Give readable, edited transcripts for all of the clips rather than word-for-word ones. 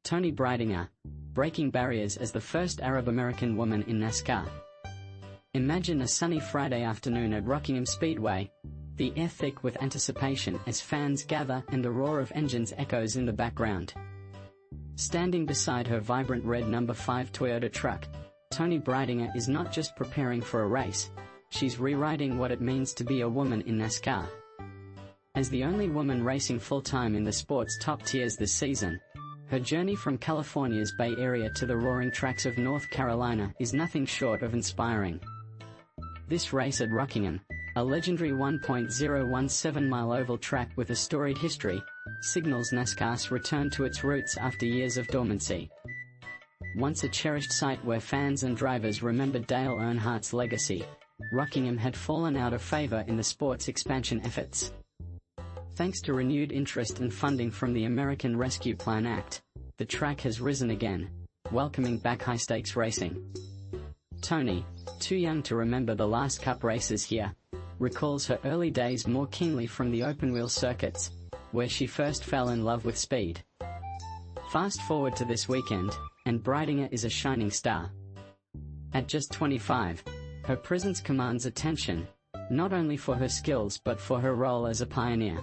Toni Breidinger, breaking barriers as the first Arab-American woman in NASCAR. Imagine a sunny Friday afternoon at Rockingham Speedway, the air thick with anticipation as fans gather and the roar of engines echoes in the background. Standing beside her vibrant red No. 5 Toyota truck, Toni Breidinger is not just preparing for a race, she's rewriting what it means to be a woman in NASCAR. As the only woman racing full-time in the sport's top tiers this season, her journey from California's Bay Area to the roaring tracks of North Carolina is nothing short of inspiring. This race at Rockingham, a legendary 1.017-mile oval track with a storied history, signals NASCAR's return to its roots after years of dormancy. Once a cherished site where fans and drivers remembered Dale Earnhardt's legacy, Rockingham had fallen out of favor in the sport's expansion efforts. Thanks to renewed interest and funding from the American Rescue Plan Act, the track has risen again, welcoming back high-stakes racing. Toni, too young to remember the last Cup races here, recalls her early days more keenly from the open-wheel circuits, where she first fell in love with speed. Fast forward to this weekend, and Breidinger is a shining star. At just 25, her presence commands attention, not only for her skills but for her role as a pioneer.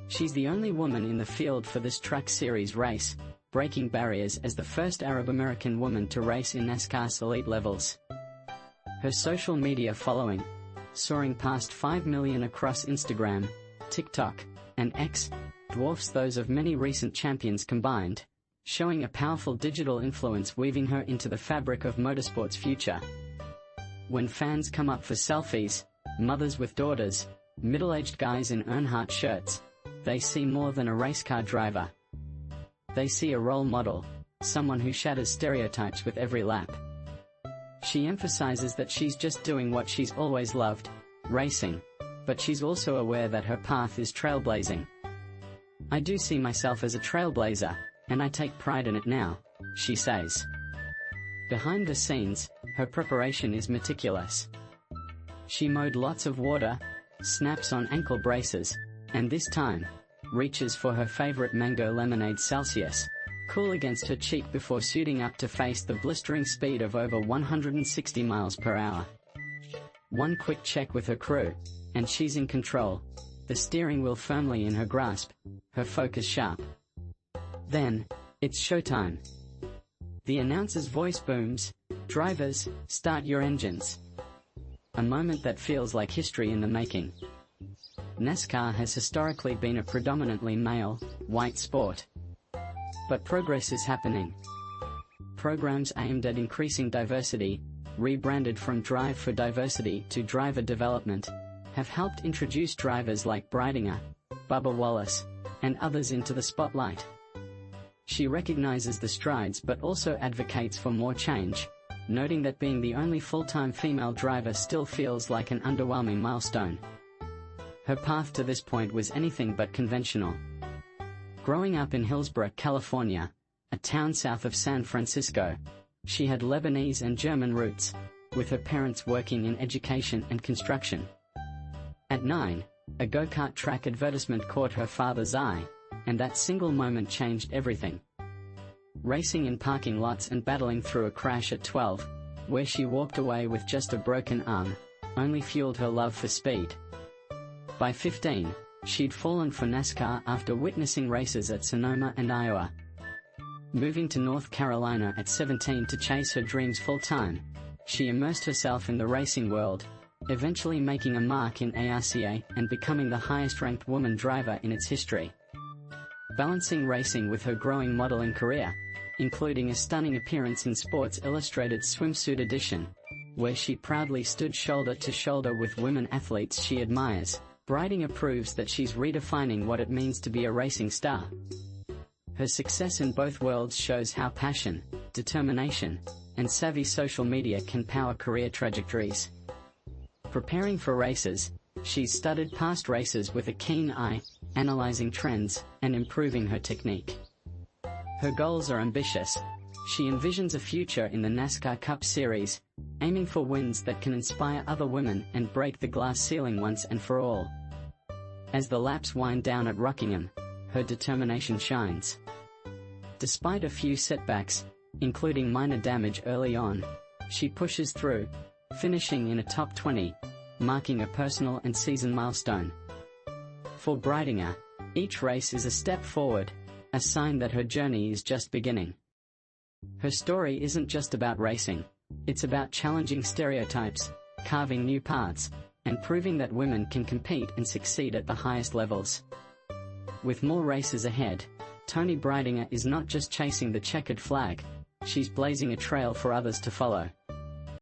She's the only woman in the field for this Truck Series race, breaking barriers as the first Arab-American woman to race in NASCAR's elite levels. Her social media following, soaring past 5 million across Instagram, TikTok, and X, dwarfs those of many recent champions combined, showing a powerful digital influence weaving her into the fabric of motorsport's future. When fans come up for selfies, mothers with daughters, middle-aged guys in Earnhardt shirts, they see more than a race car driver. They see a role model, someone who shatters stereotypes with every lap. She emphasizes that she's just doing what she's always loved, racing, but she's also aware that her path is trailblazing. "I do see myself as a trailblazer, and I take pride in it now," she says. Behind the scenes, her preparation is meticulous. She mowed lots of water, snaps on ankle braces, and this time, reaches for her favorite mango lemonade Celsius, cool against her cheek before suiting up to face the blistering speed of over 160 miles per hour. One quick check with her crew, and she's in control, the steering wheel firmly in her grasp, her focus sharp. Then, it's showtime. The announcer's voice booms, "Drivers, start your engines." A moment that feels like history in the making. NASCAR has historically been a predominantly male, white sport. But progress is happening. Programs aimed at increasing diversity, rebranded from Drive for Diversity to Driver Development, have helped introduce drivers like Breidinger, Bubba Wallace, and others into the spotlight. She recognizes the strides but also advocates for more change, noting that being the only full-time female driver still feels like an underwhelming milestone. Her path to this point was anything but conventional. Growing up in Hillsborough, California, a town south of San Francisco, she had Lebanese and German roots, with her parents working in education and construction. At 9, a go-kart track advertisement caught her father's eye, and that single moment changed everything. Racing in parking lots and battling through a crash at 12, where she walked away with just a broken arm, only fueled her love for speed. By 15, she'd fallen for NASCAR after witnessing races at Sonoma and Iowa. Moving to North Carolina at 17 to chase her dreams full-time, she immersed herself in the racing world, eventually making a mark in ARCA and becoming the highest-ranked woman driver in its history. Balancing racing with her growing modeling career, including a stunning appearance in Sports Illustrated's swimsuit edition, where she proudly stood shoulder to shoulder with women athletes she admires, Breidinger proves that she's redefining what it means to be a racing star. Her success in both worlds shows how passion, determination, and savvy social media can power career trajectories. Preparing for races, she's studied past races with a keen eye, analyzing trends, and improving her technique. Her goals are ambitious. She envisions a future in the NASCAR Cup Series, aiming for wins that can inspire other women and break the glass ceiling once and for all. As the laps wind down at Rockingham, her determination shines. Despite a few setbacks, including minor damage early on, she pushes through, finishing in a top 20, marking a personal and season milestone. For Breidinger, each race is a step forward, a sign that her journey is just beginning. Her story isn't just about racing, it's about challenging stereotypes, carving new paths, and proving that women can compete and succeed at the highest levels. With more races ahead, Toni Breidinger is not just chasing the checkered flag, she's blazing a trail for others to follow.